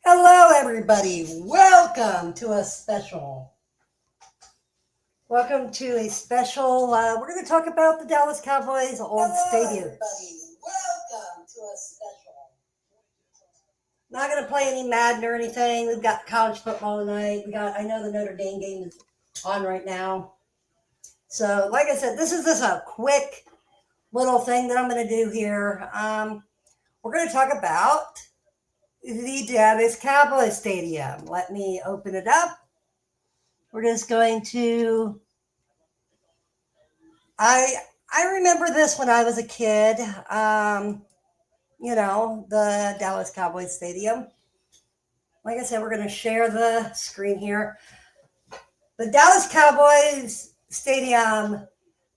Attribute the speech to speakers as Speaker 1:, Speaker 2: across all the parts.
Speaker 1: Hello, everybody. We're going to talk about the Dallas Cowboys old stadium. Welcome to a special. Not going to play any Madden or anything. We've got college football tonight. I know the Notre Dame game is on right now. So, like I said, this is just a quick little thing that I'm going to do here. We're going to talk about the Dallas Cowboys Stadium. Let me open it up. We're just going to. I remember this when I was a kid. The Dallas Cowboys Stadium. Like I said, we're going to share the screen here. The Dallas Cowboys Stadium,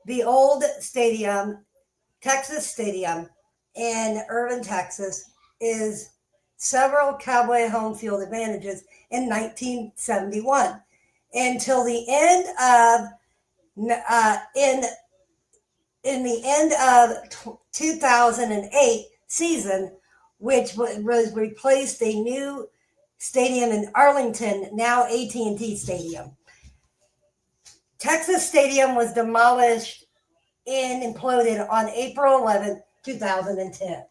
Speaker 1: the old stadium, Texas Stadium in Irving, Texas, is several Cowboy home field advantages in 1971 until the end of in the end of 2008 season, which was replaced a new stadium in Arlington, now AT&T Stadium. Texas Stadium was demolished and imploded on April 11, 2010.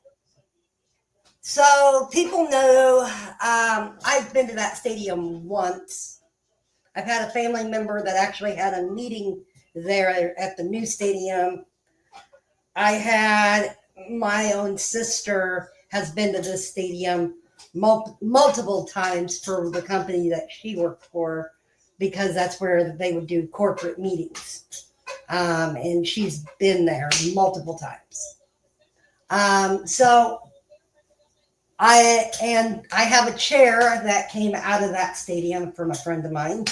Speaker 1: So people know I've been to that stadium once. I've had a family member that actually had a meeting there at the new stadium. I had my own sister has been to this stadium multiple times for the company that she worked for, because that's where they would do corporate meetings. And she's been there multiple times. So I have a chair that came out of that stadium from a friend of mine.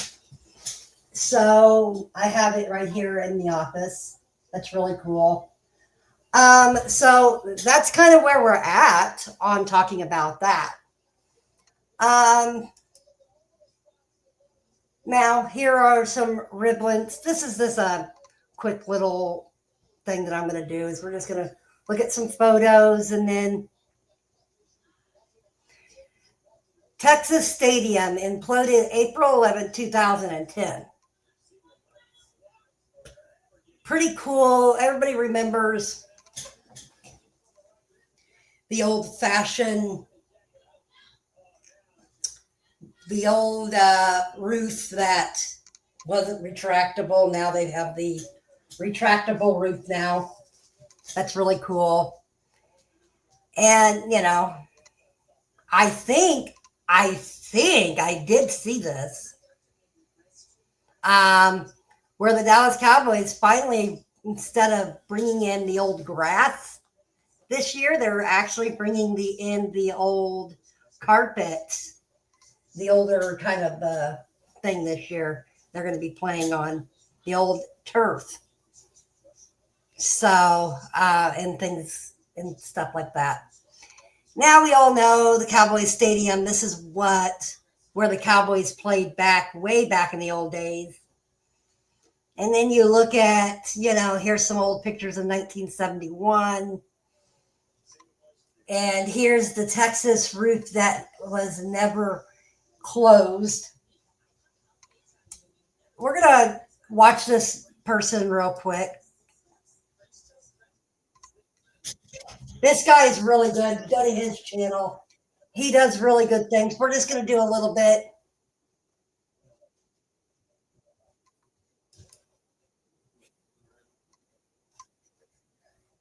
Speaker 1: So I have it right here in the office. That's really cool. So that's kind of where we're at on talking about that. Now here are some riblets. This is a quick little thing that I'm going to do is we're just going to look at some photos, and then Texas Stadium imploded April 11, 2010. Pretty cool. Everybody remembers the old roof that wasn't retractable. Now they have the retractable roof now. That's really cool. And, I think I did see this. Where the Dallas Cowboys finally, instead of bringing in the old grass this year, they're actually bringing in the old carpet, the older kind of thing this year. They're going to be playing on the old turf. So, and things and stuff like that. Now we all know the Cowboys Stadium. This is where the Cowboys played way back in the old days. And then you look at, here's some old pictures of 1971. And here's the Texas roof that was never closed. We're going to watch this person real quick. This guy is really good. Go to his channel. He does really good things. We're just going to do a little bit.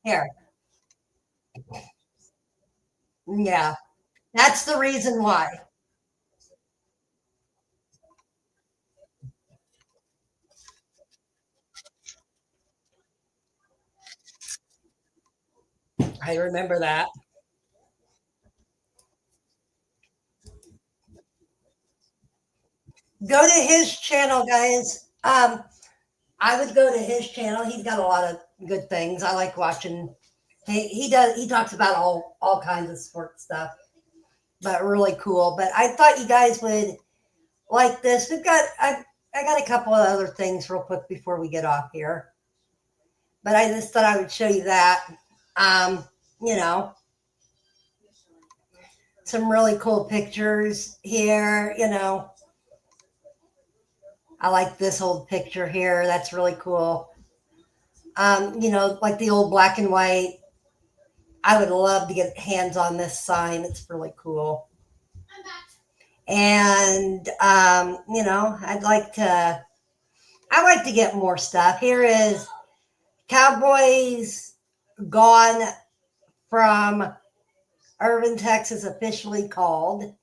Speaker 1: Here. Yeah. That's the reason why. I remember that. Go to his channel, guys. I would go to his channel. He's got a lot of good things. I like watching. He talks about all kinds of sports stuff, but really cool. But I thought you guys would like this. I got a couple of other things real quick before we get off here. But I just thought I would show you that. some really cool pictures here. I like this old picture here. That's really cool. Like the old black and white. I would love to get hands on this sign. It's really cool. And I'd like to get more stuff. Here is Cowboys gone from Irving, Texas, officially called.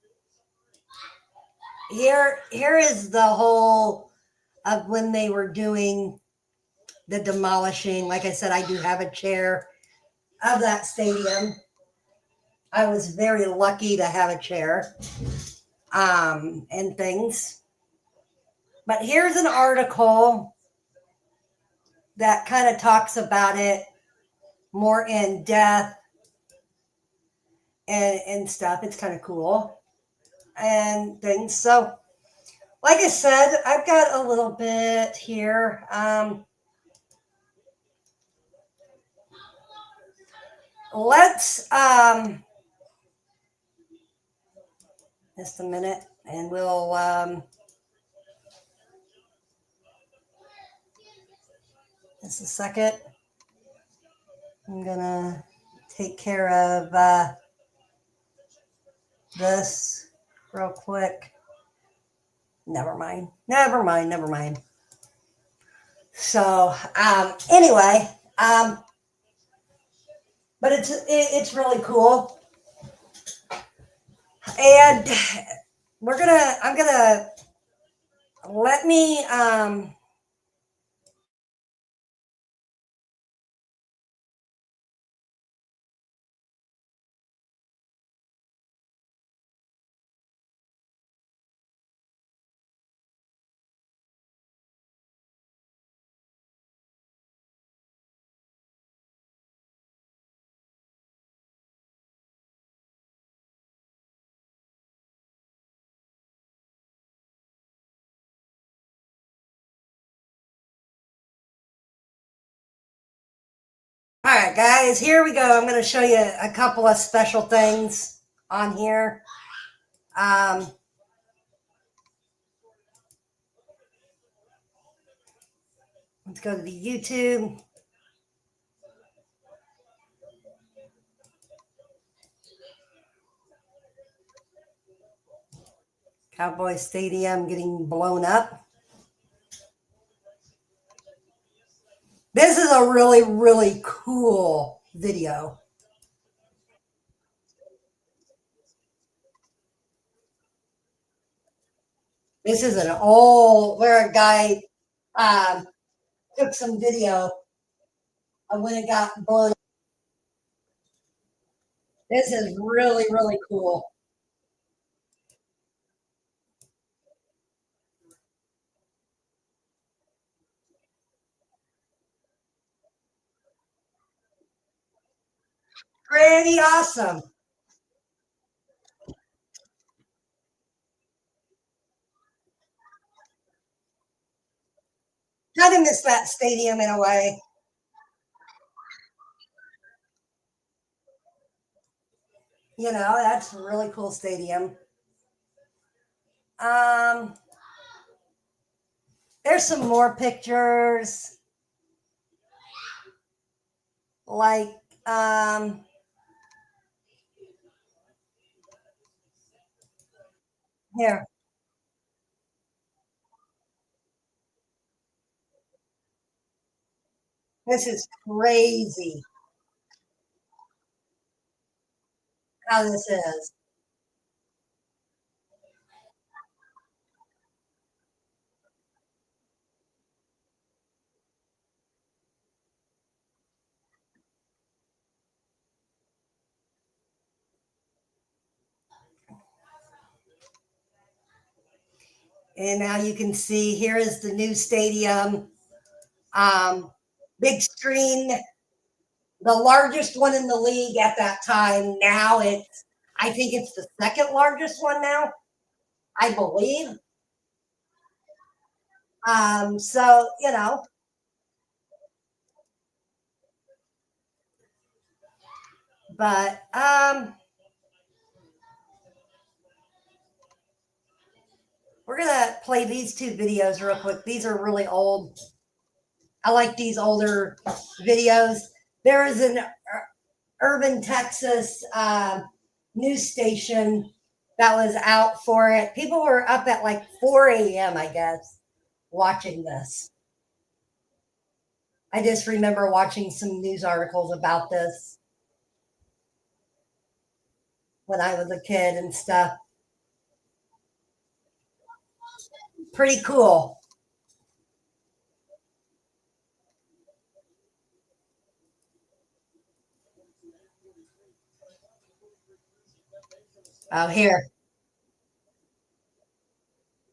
Speaker 1: Here is the whole of when they were doing the demolishing. Like I said, I do have a chair of that stadium. I was very lucky to have a chair and things. But here's an article that kind of talks about it more in depth and stuff. It's kind of cool and things. So, like I said, I've got a little bit here. Let's just a minute, and we'll just a second. I'm gonna take care of this real quick. Never mind. Never mind. Never mind. So anyway, but it's really cool, and I'm gonna let me all right, guys, here we go. I'm going to show you a couple of special things on here. Let's go to the YouTube. Cowboy Stadium getting blown up. This is a really, really cool video. This is an old where a guy um, took some video of when it got blown. This is really, really cool. Pretty awesome. Kind of miss that stadium in a way. That's a really cool stadium. Um, there's some more pictures. Like, here. This is crazy how this is. And now you can see here is the new stadium. Big screen, the largest one in the league at that time. Now I think it's the second largest one now, I believe. So, but We're going to play these two videos real quick. These are really old. I like these older videos. There is an urban Texas news station that was out for it. People were up at like 4 a.m., I guess, watching this. I just remember watching some news articles about this when I was a kid and stuff. Pretty cool. Oh, here.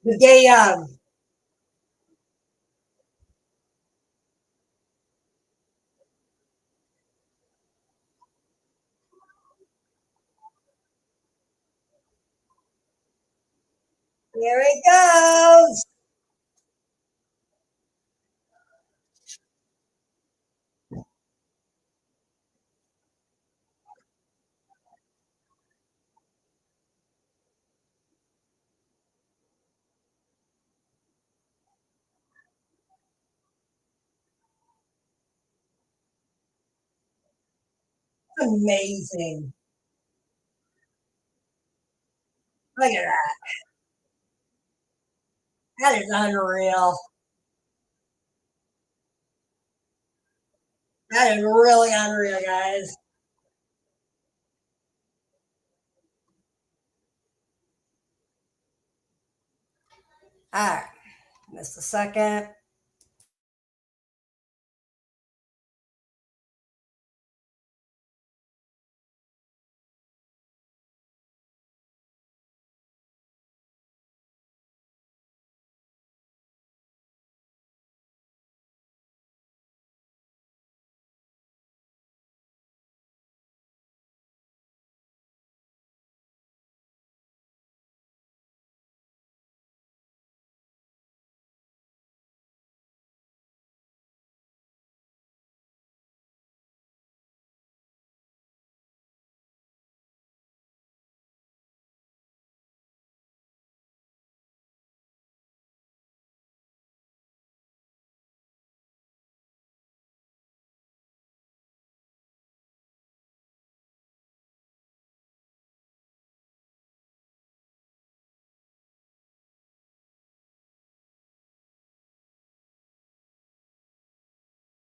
Speaker 1: The day of. Here it goes. Amazing. Look at that. That is unreal. That is really unreal, guys. All right. Just a second.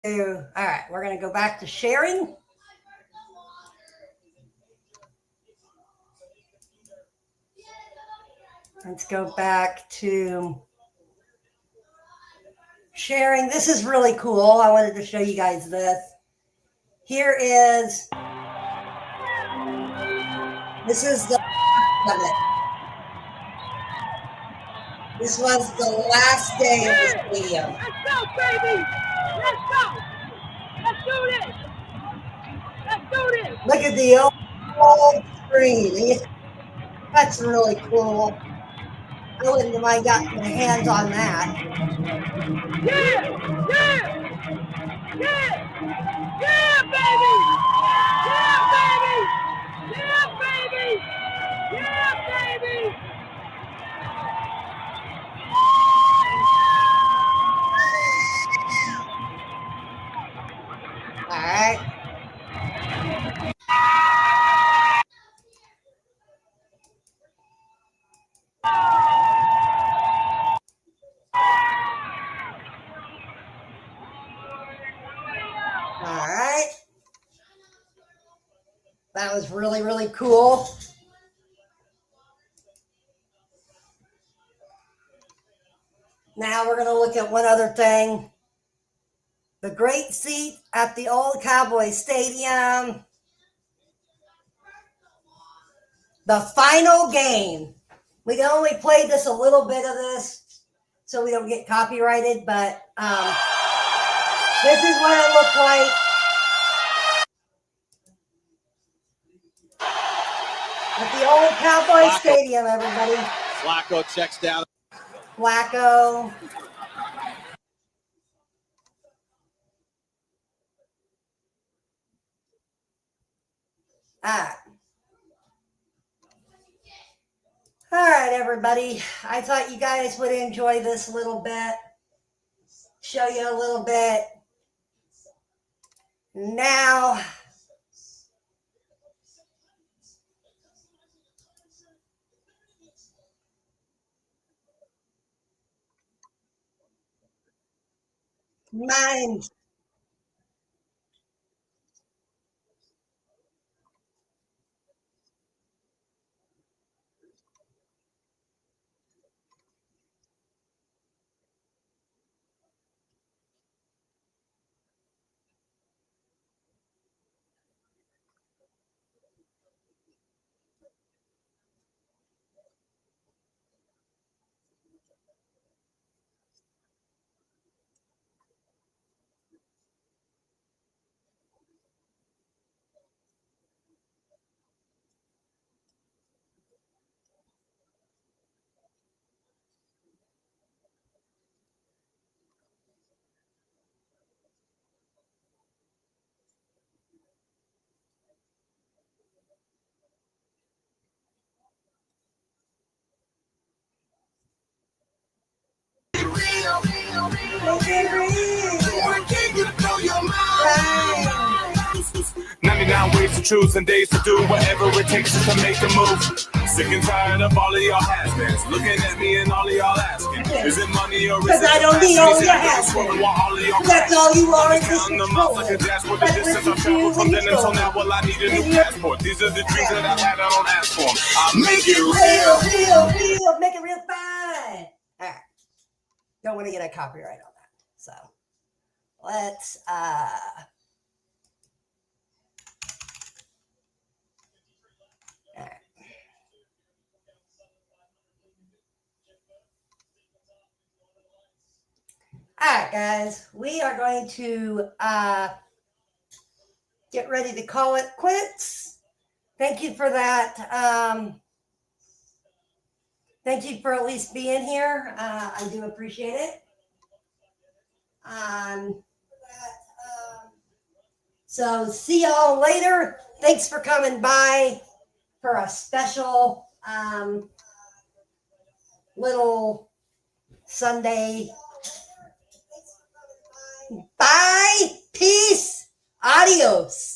Speaker 1: All right. We're going to go back to sharing. Let's go back to sharing. This is really cool. I wanted to show you guys this. Here is, this is the of it. This was the last day of the stadium.
Speaker 2: Let's go, baby! Let's go! Let's do this! Let's do this!
Speaker 1: Look at the old screen. That's really cool. I wouldn't have mind gotten my hands on that.
Speaker 2: Yeah! Yeah! Yeah! Yeah, baby! Yeah, baby! Yeah, baby! Yeah, baby!
Speaker 1: All right. All right. That was really, really cool. Now we're going to look at one other thing. The great seat at the old Cowboys Stadium. The final game. We can only play this a little bit of this so we don't get copyrighted, but this is what it looked like. At the old Cowboys Stadium, everybody.
Speaker 3: Flacco checks down.
Speaker 1: Flacco. Ah. All right, everybody. I thought you guys would enjoy this a little bit, show you a little bit. Now, mine. Make it real. Right.
Speaker 3: 99 ways to choose and days to do whatever it takes just to make a move. Sick and tired of all of y'all has-beens looking at me and all of y'all asking, is it money or is it?
Speaker 1: Because I don't need all your
Speaker 3: has-beens.
Speaker 1: That's all you are is this
Speaker 3: Counting them out like a dashboard. The distance I've traveled from then until now, well, I need a new passport. These are the dreams that I've had, I don't ask for them. I'll make it
Speaker 1: real. Make it real fun. All right. Don't want to get a copyright on that. So let's all right. All right, guys, we are going to get ready to call it quits. Thank you for that. Thank you for at least being here. I do appreciate it. So see y'all later. Thanks for coming by for a special little Sunday. Bye. Peace. Adios.